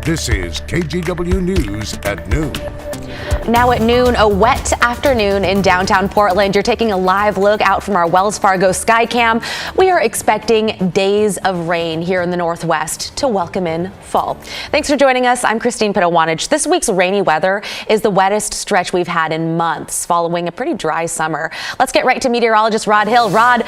This is KGW News at noon. Now at noon, a wet afternoon in downtown Portland. You're taking a live look out from our Wells Fargo Skycam. We are expecting days of rain here in the Northwest to welcome in fall. Thanks for joining us. I'm Christine Pitawanich. This week's rainy weather is the wettest stretch we've had in months following a pretty dry summer. Let's get right to meteorologist Rod Hill. Rod,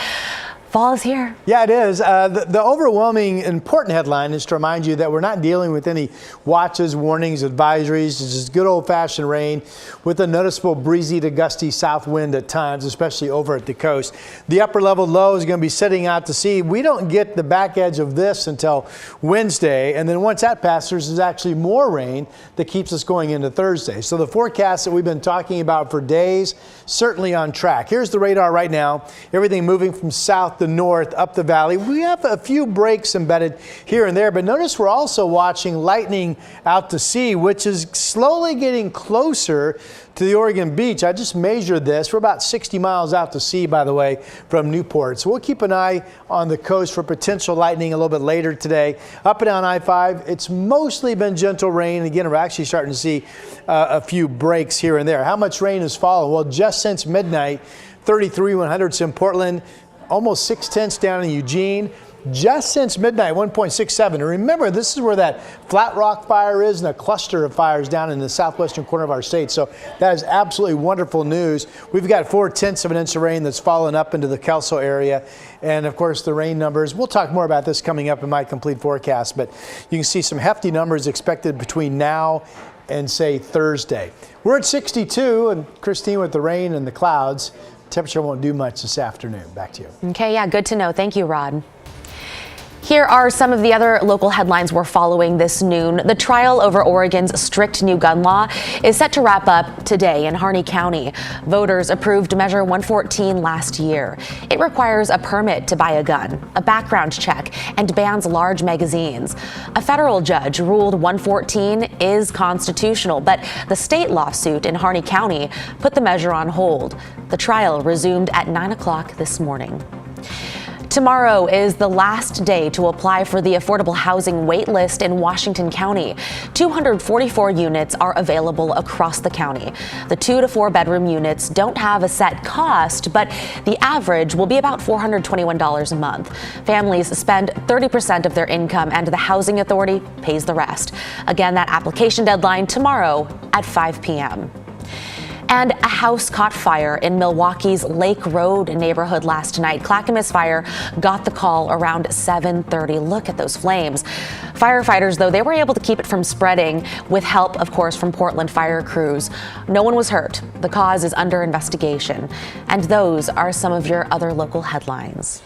fall is here. Yeah, it is. The overwhelming important headline is to remind you that we're not dealing with any watches, warnings, advisories. It's just good old-fashioned rain with a noticeable breezy to gusty south wind at times, especially over at the coast. The upper level low is going to be sitting out to sea. We don't get the back edge of this until Wednesday, and then once that passes, there's actually more rain that keeps us going into Thursday. So the forecast that we've been talking about for days, certainly on track. Here's the radar right now. Everything moving from south to north up the valley. We have a few breaks embedded here and there, but notice we're also watching lightning out to sea, which is slowly getting closer to the Oregon beach. I just measured this. We're about 60 miles out to sea, by the way, from Newport. So we'll keep an eye on the coast for potential lightning a little bit later today. Up and down I-5, it's mostly been gentle rain. Again, we're actually starting to see a few breaks here and there. How much rain has fallen? Well, just since midnight, 33/100ths in Portland, almost 6/10 down in Eugene. Just since midnight, 1.67. And remember, this is where that Flat Rock fire is and a cluster of fires down in the southwestern corner of our state. So that is absolutely wonderful news. We've got 4/10 of an inch of rain that's fallen up into the Kelso area. And of course, the rain numbers, we'll talk more about this coming up in my complete forecast, but you can see some hefty numbers expected between now and say Thursday. We're at 62, and Christine, with the rain and the clouds, temperature won't do much this afternoon. Back to you. Okay, yeah, good to know. Thank you, Rod. Here are some of the other local headlines we're following this noon. The trial over Oregon's strict new gun law is set to wrap up today in Harney County. Voters approved Measure 114 last year. It requires a permit to buy a gun, a background check, and bans large magazines. A federal judge ruled 114 is constitutional, but the state lawsuit in Harney County put the measure on hold. The trial resumed at 9 o'clock this morning. Tomorrow is the last day to apply for the affordable housing wait list in Washington County. 244 units are available across the county. The 2 to 4 bedroom units don't have a set cost, but the average will be about $421 a month. Families spend 30% of their income and the Housing Authority pays the rest. Again, that application deadline tomorrow at 5 p.m. And a house caught fire in Milwaukee's Lake Road neighborhood last night. Clackamas Fire got the call around 7:30. Look at those flames. Firefighters, though, they were able to keep it from spreading with help, of course, from Portland fire crews. No one was hurt. The cause is under investigation. And those are some of your other local headlines.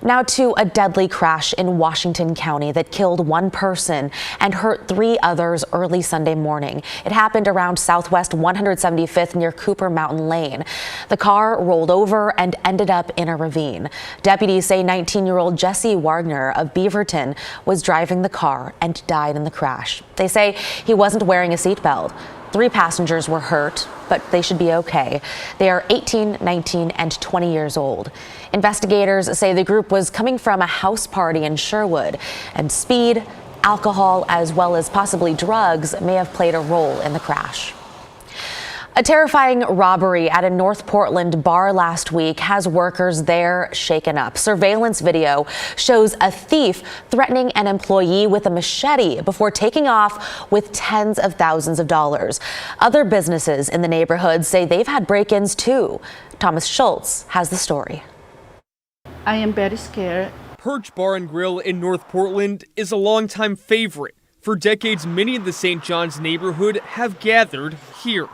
Now to a deadly crash in Washington County that killed one person and hurt 3 others early Sunday morning. It happened around Southwest 175th near Cooper Mountain Lane. The car rolled over and ended up in a ravine. Deputies say 19-year-old Jesse Wagner of Beaverton was driving the car and died in the crash. They say he wasn't wearing a seatbelt. 3 passengers were hurt, but they should be okay. They are 18, 19, and 20 years old. Investigators say the group was coming from a house party in Sherwood, and speed, alcohol, as well as possibly drugs may have played a role in the crash. A terrifying robbery at a North Portland bar last week has workers there shaken up. Surveillance video shows a thief threatening an employee with a machete before taking off with tens of thousands of dollars. Other businesses in the neighborhood say they've had break-ins too. Thomas Schultz has the story. I am very scared. Perch Bar and Grill in North Portland is a longtime favorite. For decades, many in the St. John's neighborhood have gathered here.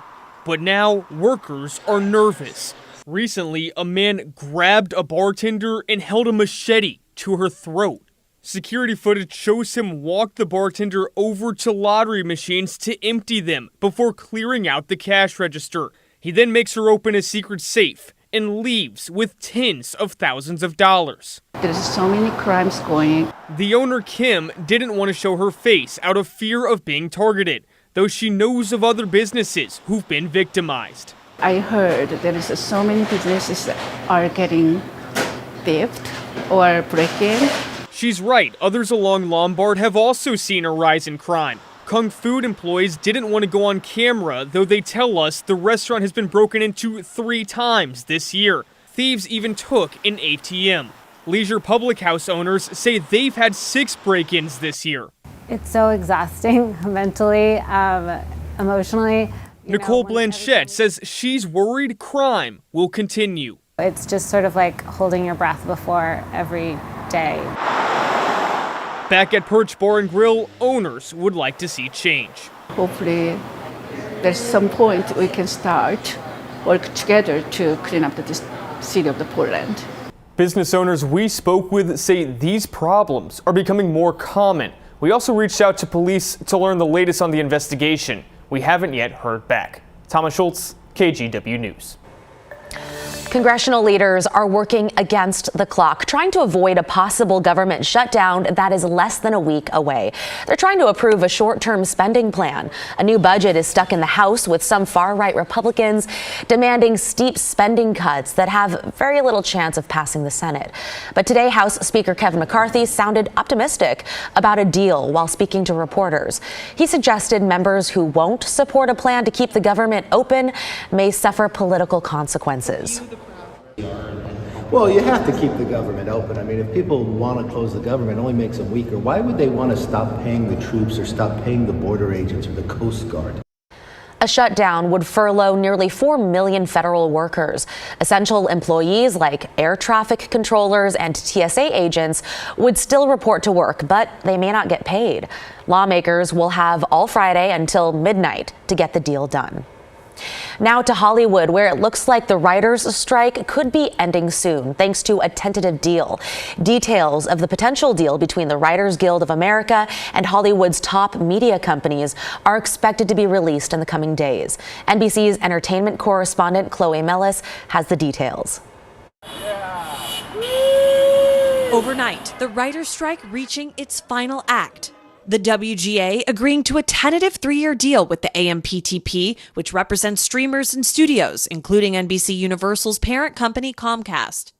But now, workers are nervous. Recently, a man grabbed a bartender and held a machete to her throat. Security footage shows him walk the bartender over to lottery machines to empty them before clearing out the cash register. He then makes her open a secret safe and leaves with tens of thousands of dollars. There's so many crimes going. The owner, Kim, didn't want to show her face out of fear of being targeted, though she knows of other businesses who've been victimized. I heard there is so many businesses that are getting theft or break-in. She's right, others along Lombard have also seen a rise in crime. Kung Food employees didn't want to go on camera, though they tell us the restaurant has been broken into 3 times this year. Thieves even took an ATM. Leisure Public House owners say they've had 6 break-ins this year. It's so exhausting mentally, emotionally. Nicole Blanchette says she's worried crime will continue. It's just sort of like holding your breath before every day. Back at Perch Bar and Grill, owners would like to see change. Hopefully, there's some point we can start work together to clean up the city of the Portland. Business owners we spoke with say these problems are becoming more common. We also reached out to police to learn the latest on the investigation. We haven't yet heard back. Thomas Schultz, KGW News. Congressional leaders are working against the clock, trying to avoid a possible government shutdown that is less than a week away. They're trying to approve a short-term spending plan. A new budget is stuck in the House with some far-right Republicans demanding steep spending cuts that have very little chance of passing the Senate. But today, House Speaker Kevin McCarthy sounded optimistic about a deal while speaking to reporters. He suggested members who won't support a plan to keep the government open may suffer political consequences. Well, you have to keep the government open. I mean, if people want to close the government, it only makes them weaker. Why would they want to stop paying the troops or stop paying the border agents or the Coast Guard? A shutdown would furlough nearly 4 million federal workers. Essential employees like air traffic controllers and TSA agents would still report to work, but they may not get paid. Lawmakers will have all Friday until midnight to get the deal done. Now to Hollywood, where it looks like the writers' strike could be ending soon, thanks to a tentative deal. Details of the potential deal between the Writers Guild of America and Hollywood's top media companies are expected to be released in the coming days. NBC's entertainment correspondent Chloe Mellis has the details. Overnight, the writers' strike reaching its final act. The WGA agreeing to a tentative 3-year deal with the AMPTP, which represents streamers and studios, including NBC Universal's parent company Comcast.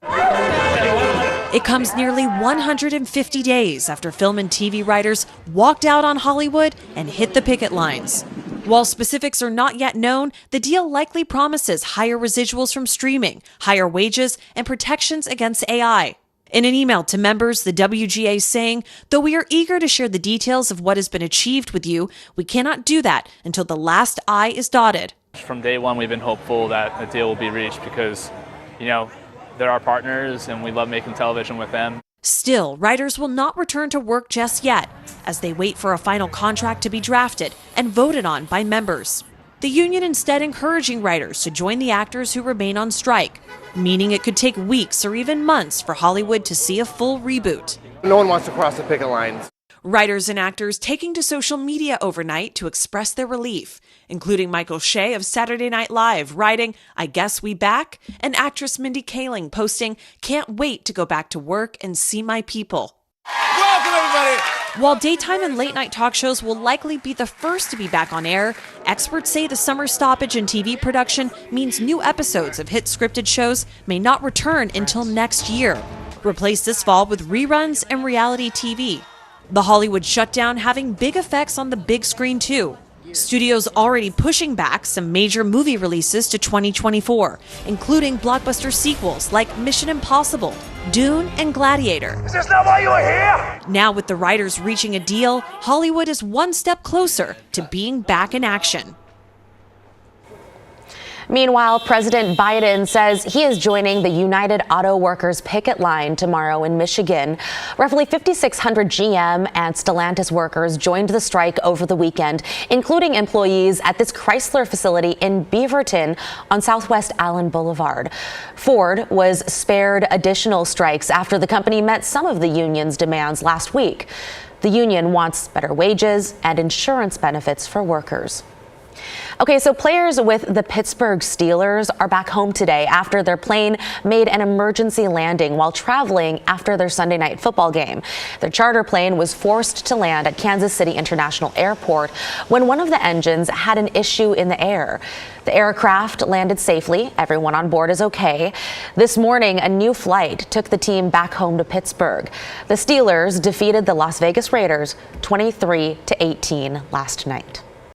It comes nearly 150 days after film and TV writers walked out on Hollywood and hit the picket lines. While specifics are not yet known, the deal likely promises higher residuals from streaming, higher wages, and protections against AI. In an email to members, the WGA is saying, though we are eager to share the details of what has been achieved with you, we cannot do that until the last I is dotted. From day one, we've been hopeful that a deal will be reached because, they're our partners and we love making television with them. Still, writers will not return to work just yet, as they wait for a final contract to be drafted and voted on by members. The union instead encouraging writers to join the actors who remain on strike, meaning it could take weeks or even months for Hollywood to see a full reboot. No one wants to cross the picket lines. Writers and actors taking to social media overnight to express their relief, including Michael Shea of Saturday Night Live writing, "I guess we back," and actress Mindy Kaling posting, "Can't wait to go back to work and see my people." Welcome, everybody! While daytime and late-night talk shows will likely be the first to be back on air, experts say the summer stoppage in TV production means new episodes of hit scripted shows may not return until next year, replaced this fall with reruns and reality TV. The Hollywood shutdown having big effects on the big screen, too. Studios already pushing back some major movie releases to 2024, including blockbuster sequels like Mission Impossible, Dune, and Gladiator. Is this not why you were here? Now with the writers reaching a deal, Hollywood is one step closer to being back in action. Meanwhile, President Biden says he is joining the United Auto Workers picket line tomorrow in Michigan. Roughly 5,600 GM and Stellantis workers joined the strike over the weekend, including employees at this Chrysler facility in Beaverton on Southwest Allen Boulevard. Ford was spared additional strikes after the company met some of the union's demands last week. The union wants better wages and insurance benefits for workers. Okay, so players with the Pittsburgh Steelers are back home today after their plane made an emergency landing while traveling after their Sunday night football game. Their charter plane was forced to land at Kansas City International Airport when one of the engines had an issue in the air. The aircraft landed safely. Everyone on board is okay. This morning, a new flight took the team back home to Pittsburgh. The Steelers defeated the Las Vegas Raiders 23-18 last night.